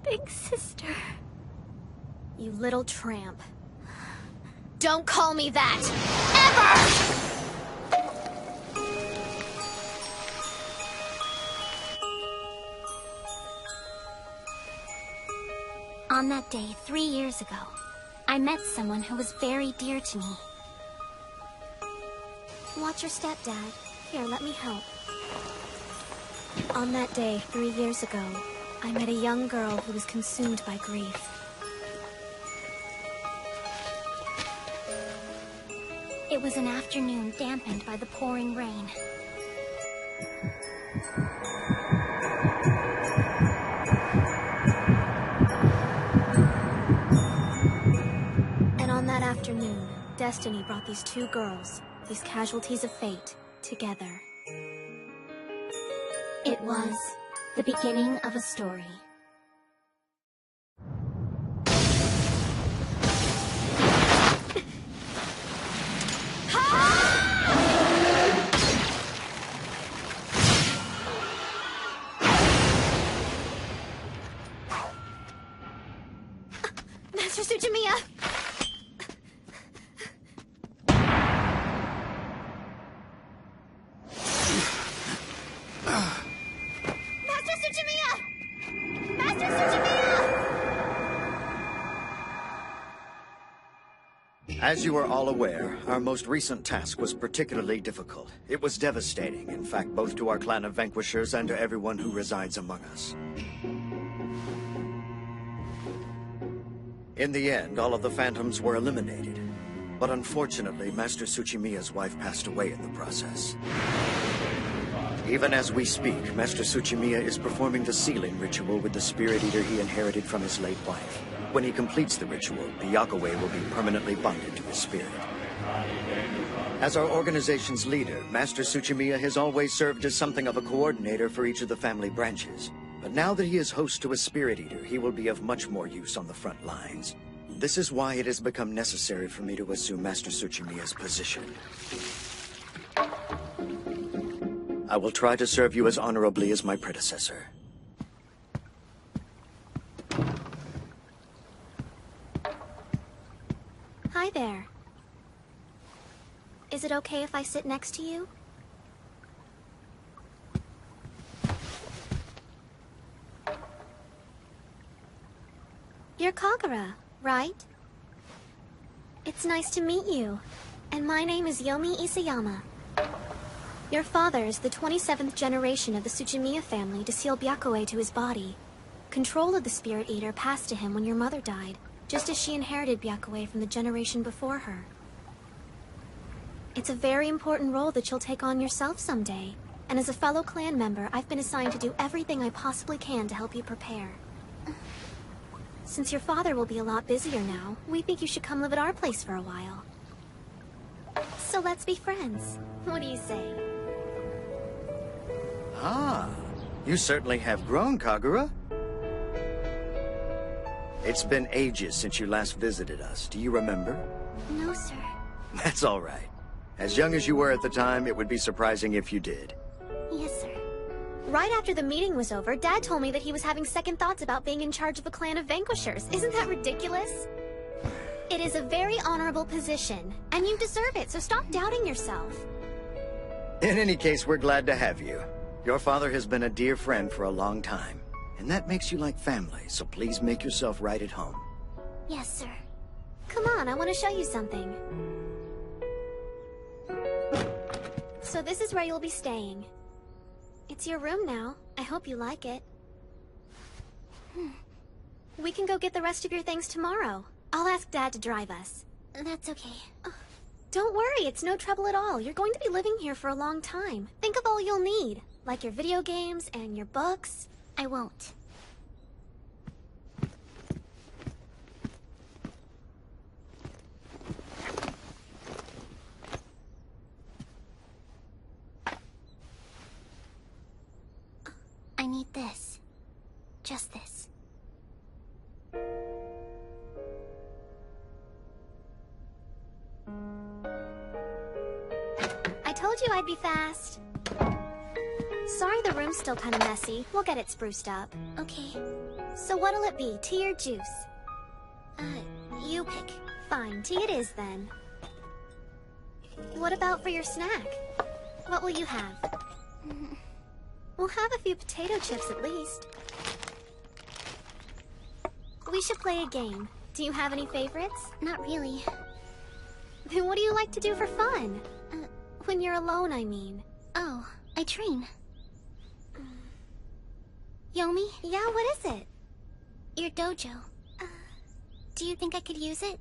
big sister. You little tramp. Don't call me that! Ever! On that day, 3 years ago, I met someone who was very dear to me. Watch your step, Dad. Here, let me help. On that day, 3 years ago, I met a young girl who was consumed by grief. It was an afternoon dampened by the pouring rain. And on that afternoon, destiny brought these two girls, these casualties of fate, together. It was the beginning of a story. Master Tsuchimiya! Master Tsuchimiya! Master Tsuchimiya! As you are all aware, our most recent task was particularly difficult. It was devastating, in fact, both to our clan of Vanquishers and to everyone who resides among us. In the end, all of the Phantoms were eliminated. But unfortunately, Master Tsuchimiya's wife passed away in the process. Even as we speak, Master Tsuchimiya is performing the sealing ritual with the Spirit Eater he inherited from his late wife. When he completes the ritual, the Ga-Rei will be permanently bonded to his spirit. As our organization's leader, Master Tsuchimiya has always served as something of a coordinator for each of the family branches. But now that he is host to a Spirit Eater, he will be of much more use on the front lines. This is why it has become necessary for me to assume Master Tsuchimiya's position. I will try to serve you as honorably as my predecessor. Hi there. Is it okay if I sit next to you? You're Ga-Rei, right? It's nice to meet you. And my name is Yomi Isayama. Your father is the 27th generation of the Tsuchimiya family to seal Byakuei to his body. Control of the Spirit Eater passed to him when your mother died, just as she inherited Byakuei from the generation before her. It's a very important role that you'll take on yourself someday. And as a fellow clan member, I've been assigned to do everything I possibly can to help you prepare. Since your father will be a lot busier now, we think you should come live at our place for a while. So let's be friends. What do you say? Ah, you certainly have grown, Ga-Rei. It's been ages since you last visited us. Do you remember? No, sir. That's all right. As young as you were at the time, it would be surprising if you did. Yes, sir. Right after the meeting was over, Dad told me that he was having second thoughts about being in charge of a clan of Vanquishers. Isn't that ridiculous? It is a very honorable position, and you deserve it, so stop doubting yourself. In any case, we're glad to have you. Your father has been a dear friend for a long time, and that makes you like family, so please make yourself right at home. Yes, sir. Come on, I want to show you something. So this is where you'll be staying. It's your room now. I hope you like it. We can go get the rest of your things tomorrow. I'll ask Dad to drive us. That's okay. Don't worry, it's no trouble at all. You're going to be living here for a long time. Think of all you'll need, like your video games and your books. I won't. I need this. Just this. I told you I'd be fast. Sorry the room's still kind of messy. We'll get it spruced up. Okay. So what'll it be, tea or juice? You pick. Fine, tea it is then. What about for your snack? What will you have? We'll have a few potato chips at least. We should play a game. Do you have any favorites? Not really. Then what do you like to do for fun? When you're alone, I mean. Oh, I train. Yomi? Yeah, what is it? Your dojo. Do you think I could use it?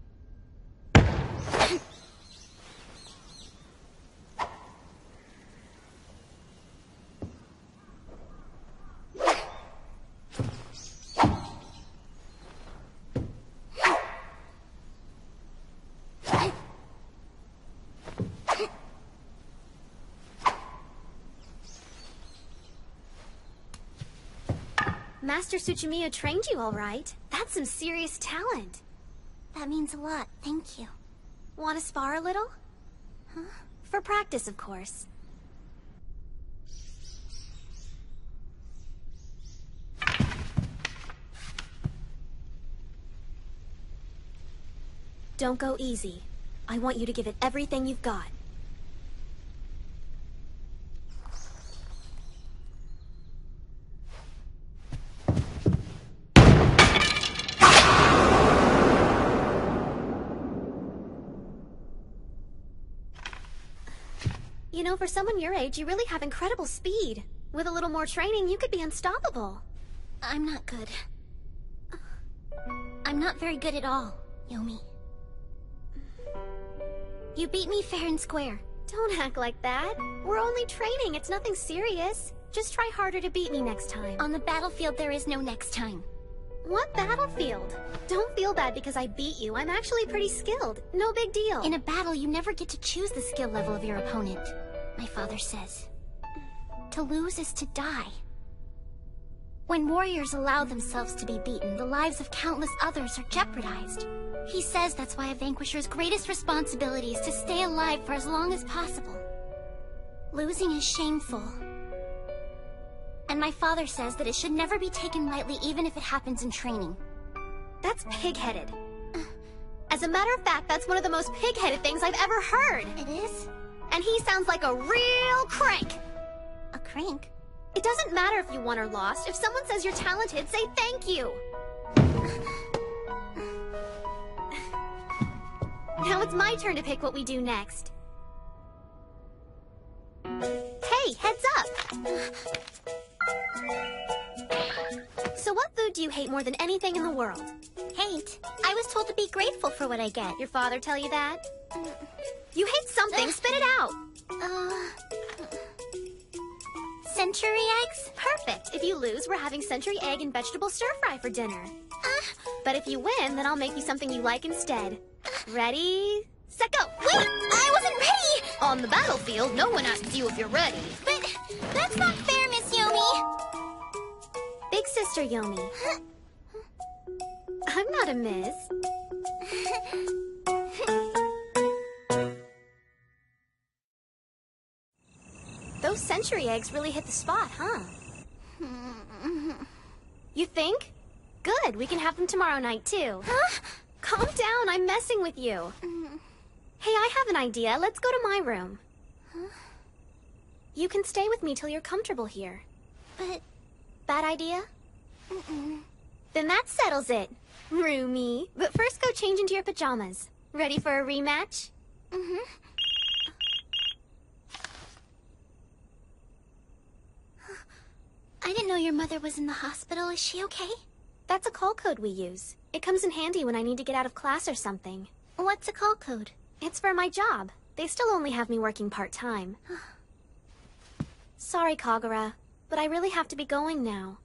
Master Tsuchimiya trained you all right. That's some serious talent. That means a lot, thank you. Want to spar a little? Huh? For practice, of course. Don't go easy. I want you to give it everything you've got. You know, for someone your age, you really have incredible speed. With a little more training, you could be unstoppable. I'm not good. I'm not very good at all, Yomi. You beat me fair and square. Don't act like that. We're only training, it's nothing serious. Just try harder to beat me next time. On the battlefield, there is no next time. What battlefield? Don't feel bad because I beat you. I'm actually pretty skilled. No big deal. In a battle, you never get to choose the skill level of your opponent, my father says. To lose is to die. When warriors allow themselves to be beaten, the lives of countless others are jeopardized. He says that's why a vanquisher's greatest responsibility is to stay alive for as long as possible. Losing is shameful. And my father says that it should never be taken lightly even if it happens in training. That's pig-headed. As a matter of fact, that's one of the most pig-headed things I've ever heard. It is? And he sounds like a real crank. A crank? It doesn't matter if you won or lost. If someone says you're talented, say thank you. Now it's my turn to pick what we do next. Hey, heads up! So what food do you hate more than anything in the world? Hate? I was told to be grateful for what I get. Your father tell you that? You hate something, spit it out! Century eggs? Perfect. If you lose, we're having century egg and vegetable stir-fry for dinner. But if you win, then I'll make you something you like instead. Ready, set, go! Wait! I wasn't ready! On the battlefield, no one asks you if you're ready. But that's not fair, Miss Yomi! Big sister Yomi. I'm not a miss. Those century eggs really hit the spot, huh? You think? Good, we can have them tomorrow night, too. Huh? Calm down, I'm messing with you. Hey, I have an idea. Let's go to my room. Huh? You can stay with me till you're comfortable here. But... Bad idea? Then that settles it. Roomie. But first go change into your pajamas. Ready for a rematch? I didn't know your mother was in the hospital. Is she okay? That's a call code we use. It comes in handy when I need to get out of class or something. What's a call code? It's for my job. They still only have me working part-time. Sorry, Kagura, but I really have to be going now.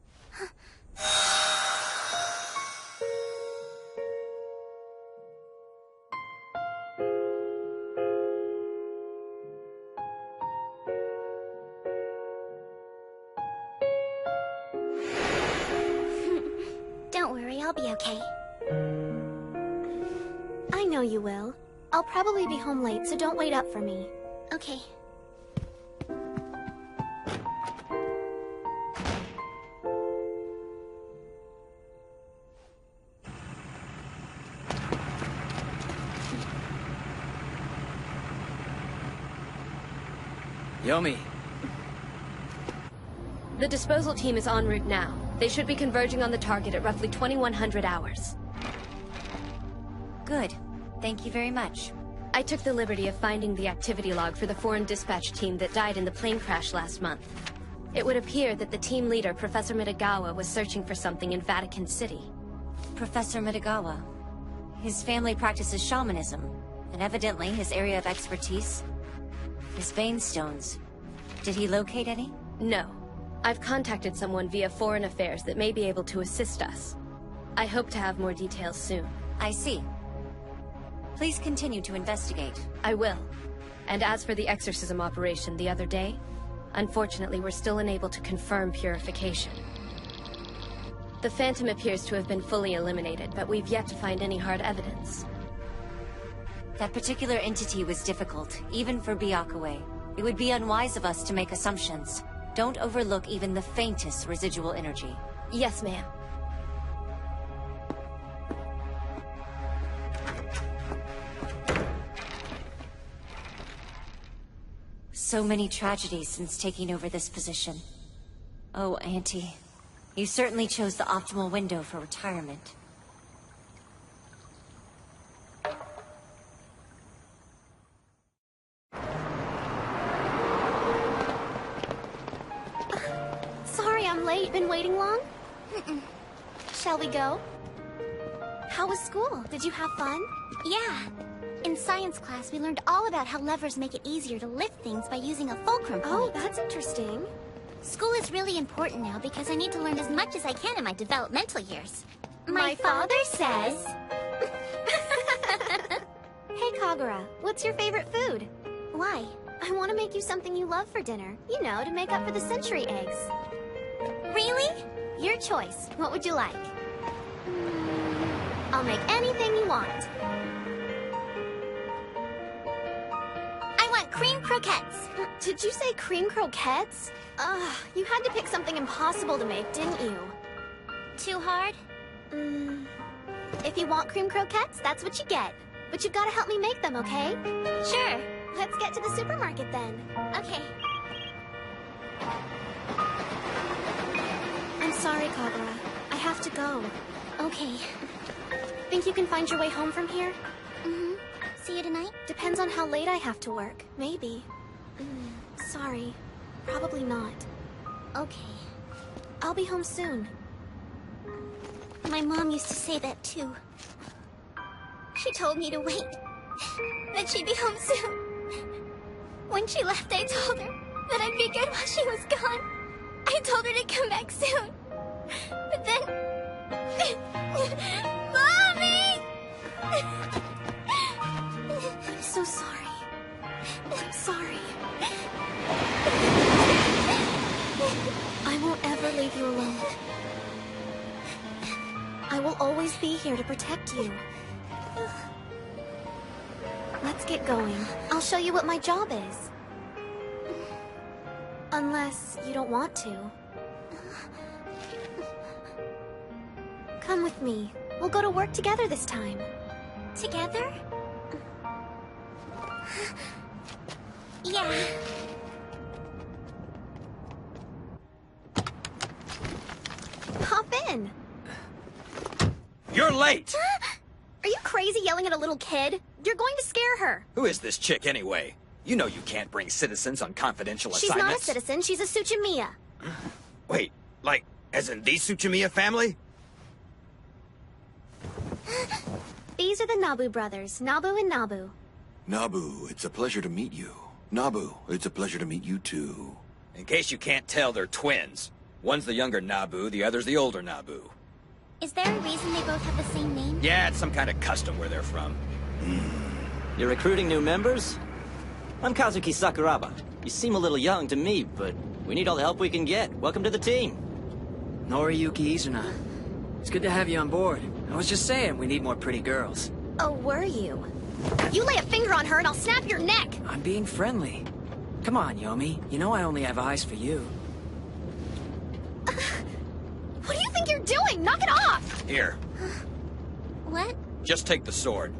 Don't worry, I'll be okay. I know you will. I'll probably be home late, so don't wait up for me. Okay. Yomi. The disposal team is en route now. They should be converging on the target at roughly 2100 hours. Good. Thank you very much. I took the liberty of finding the activity log for the foreign dispatch team that died in the plane crash last month. It would appear that the team leader, Professor Mitagawa, was searching for something in Vatican City. Professor Mitagawa. His family practices shamanism, and evidently his area of expertise is vein stones. Did he locate any? No. I've contacted someone via Foreign Affairs that may be able to assist us. I hope to have more details soon. I see. Please continue to investigate. I will. And as for the exorcism operation the other day, unfortunately we're still unable to confirm purification. The Phantom appears to have been fully eliminated, but we've yet to find any hard evidence. That particular entity was difficult, even for Byakuya. It would be unwise of us to make assumptions. Don't overlook even the faintest residual energy. Yes, ma'am. So many tragedies since taking over this position. Oh, Auntie. You certainly chose the optimal window for retirement. Sorry I'm late. Been waiting long? Shall we go? How was school? Did you have fun? Yeah. In science class, we learned all about how levers make it easier to lift things by using a fulcrum point. Oh, that's interesting. School is really important now because I need to learn as much as I can in my developmental years. My father says... Hey, Kagura, what's your favorite food? Why? I want to make you something you love for dinner. You know, to make up for the century eggs. Really? Your choice. What would you like? I'll make anything you want. I want cream croquettes. Did you say cream croquettes? Ugh, you had to pick something impossible to make, didn't you? Too hard? If you want cream croquettes, that's what you get. But you've got to help me make them, okay? Sure. Let's get to the supermarket then. Okay. I'm sorry, Kagura. I have to go. Okay. Think you can find your way home from here? Mm-hmm. See you tonight? Depends on how late I have to work. Maybe. Sorry. Probably not. Okay. I'll be home soon. My mom used to say that too. She told me to wait. That she'd be home soon. When she left, I told her that I'd be good while she was gone. I told her to come back soon. But then... Mommy! I'm so sorry. I'm sorry. I won't ever leave you alone. I will always be here to protect you. Let's get going. I'll show you what my job is. Unless you don't want to. Come with me. We'll go to work together this time. Together? Yeah. Hop in. You're late! Are you crazy yelling at a little kid? You're going to scare her. Who is this chick anyway? You know you can't bring citizens on confidential She's assignments. not a citizen, she's a Tsuchimiya. Wait, like, as in the Tsuchimiya family? These are the Nabu brothers, Nabu and Nabu. Nabu, it's a pleasure to meet you. Nabu, it's a pleasure to meet you too. In case you can't tell, they're twins. One's the younger Nabu, the other's the older Nabu. Is there a reason they both have the same name? Yeah, it's some kind of custom where they're from. You're recruiting new members? I'm Kazuki Sakuraba. You seem a little young to me, but we need all the help we can get. Welcome to the team. Noriyuki Izuna. It's good to have you on board. I was just saying, we need more pretty girls. Oh, were you? You lay a finger on her and I'll snap your neck! I'm being friendly. Come on, Yomi. You know I only have eyes for you. What do you think you're doing? Knock it off! Here, What? just take the sword.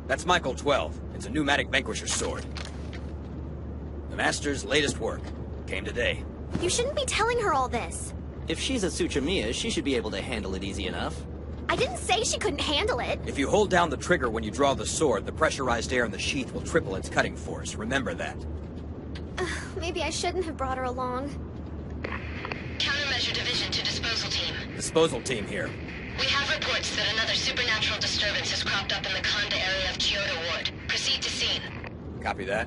That's Michael 12. It's a pneumatic vanquisher sword. Master's latest work. Came today. You shouldn't be telling her all this. If she's a Tsuchimiya, she should be able to handle it easy enough. I didn't say she couldn't handle it. If you hold down the trigger when you draw the sword, the pressurized air in the sheath will triple its cutting force. Remember that. Maybe I shouldn't have brought her along. Countermeasure division to disposal team. Disposal team here. We have reports that another supernatural disturbance has cropped up in the Kanda area of Kyoto Ward. Proceed to scene. Copy that.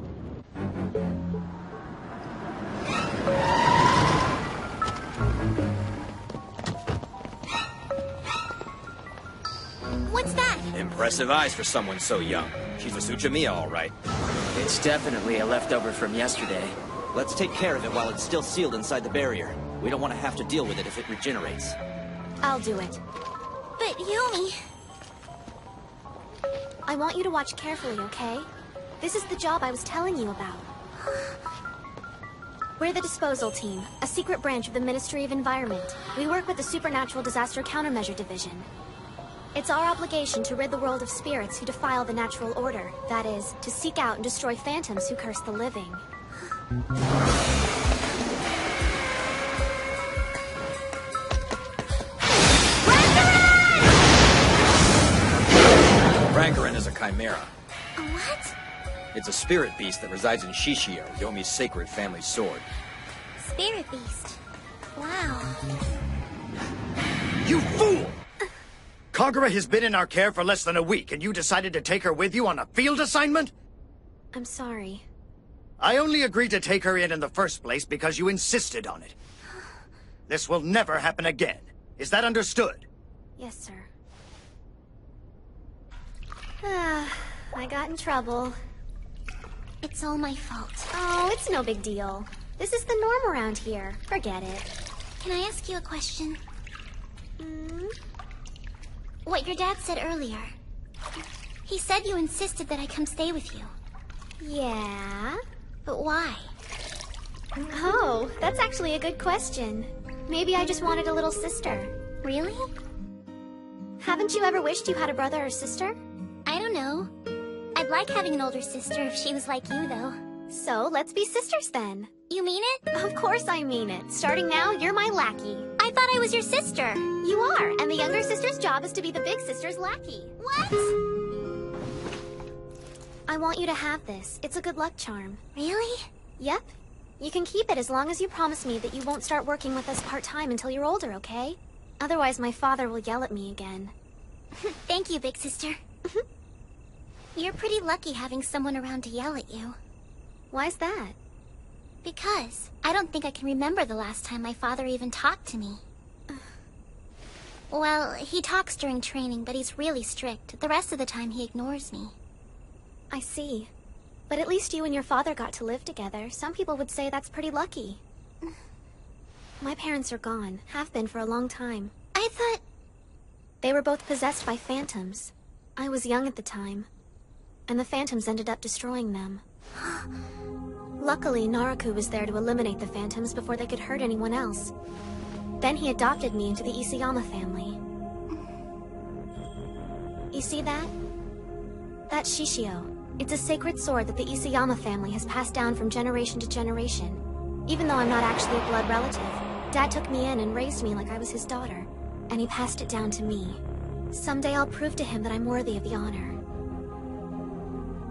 What's that? Impressive eyes for someone so young. She's a Tsuchimiya, all right. It's definitely a leftover from yesterday. Let's take care of it while it's still sealed inside the barrier. We don't want to have to deal with it if it regenerates. I'll do it. But Yumi... I want you to watch carefully, okay? This is the job I was telling you about. We're the disposal team, a secret branch of the Ministry of Environment. We work with the Supernatural Disaster Countermeasure Division. It's our obligation to rid the world of spirits who defile the natural order. That is, to seek out and destroy phantoms who curse the living. Rangarin is a chimera. A what? It's a spirit beast that resides in Shishio, Yomi's sacred family sword. Spirit beast. Wow. You fool! Ga-Rei has been in our care for less than a week, and you decided to take her with you on a field assignment? I'm sorry. I only agreed to take her in the first place because you insisted on it. This will never happen again. Is that understood? Yes, sir. I got in trouble. It's all my fault. Oh, it's no big deal. This is the norm around here. Forget it. Can I ask you a question? Hmm? What your dad said earlier. He said you insisted that I come stay with you. Yeah? But why? Oh, that's actually a good question. Maybe I just wanted a little sister. Really? Haven't you ever wished you had a brother or sister? I don't know. I'd like having an older sister if she was like you, though. So, let's be sisters then. You mean it? Of course I mean it. Starting now, you're my lackey. I thought I was your sister. You are, and the younger sister's job is to be the big sister's lackey. What? I want you to have this. It's a good luck charm. Really? Yep. You can keep it as long as you promise me that you won't start working with us part-time until you're older, okay? Otherwise, my father will yell at me again. Thank you, big sister. You're pretty lucky having someone around to yell at you. Why's that? Because I don't think I can remember the last time my father even talked to me. Well, he talks during training, but he's really strict. The rest of the time, he ignores me. I see. But at least you and your father got to live together. Some people would say that's pretty lucky. My parents are gone. Have been for a long time. I thought... They were both possessed by phantoms. I was young at the time. And the phantoms ended up destroying them. Luckily, Naraku was there to eliminate the phantoms before they could hurt anyone else. Then he adopted me into the Isayama family. You see that? That's Shishio. It's a sacred sword that the Isayama family has passed down from generation to generation. Even though I'm not actually a blood relative, Dad took me in and raised me like I was his daughter. And he passed it down to me. Someday I'll prove to him that I'm worthy of the honor.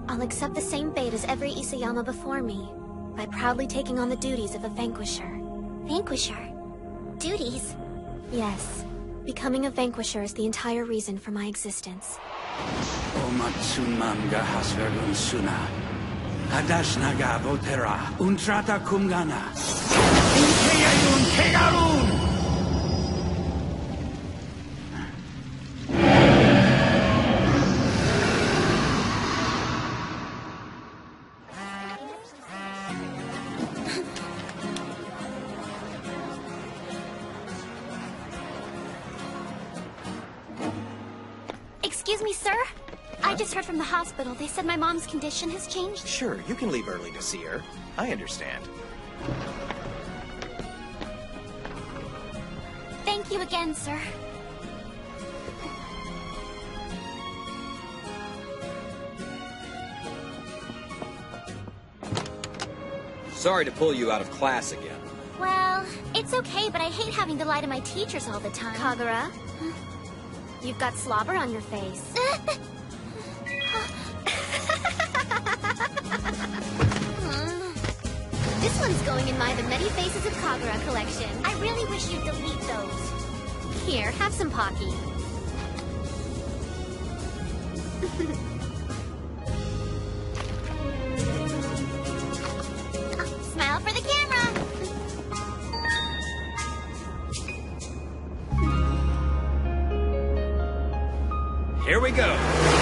I'll accept the same fate as every Isayama before me, by proudly taking on the duties of a Vanquisher. Vanquisher? Duties? Yes. Becoming a Vanquisher is the entire reason for my existence. Omatsunmanga hasragun suna. Hadashnaga votera. Untrata kumgana. Inkeyayun kegarun! Excuse me, sir? I just heard from the hospital. They said my mom's condition has changed. Sure, you can leave early to see her. I understand. Thank you again, sir. Sorry to pull you out of class again. Well, it's okay, but I hate having to lie to my teachers all the time. Kagura, you've got slobber on your face. This one's going in my The Many Faces of Kagura collection. I really wish you'd delete those. Here, have some Pocky. Smile for the camera. Here we go.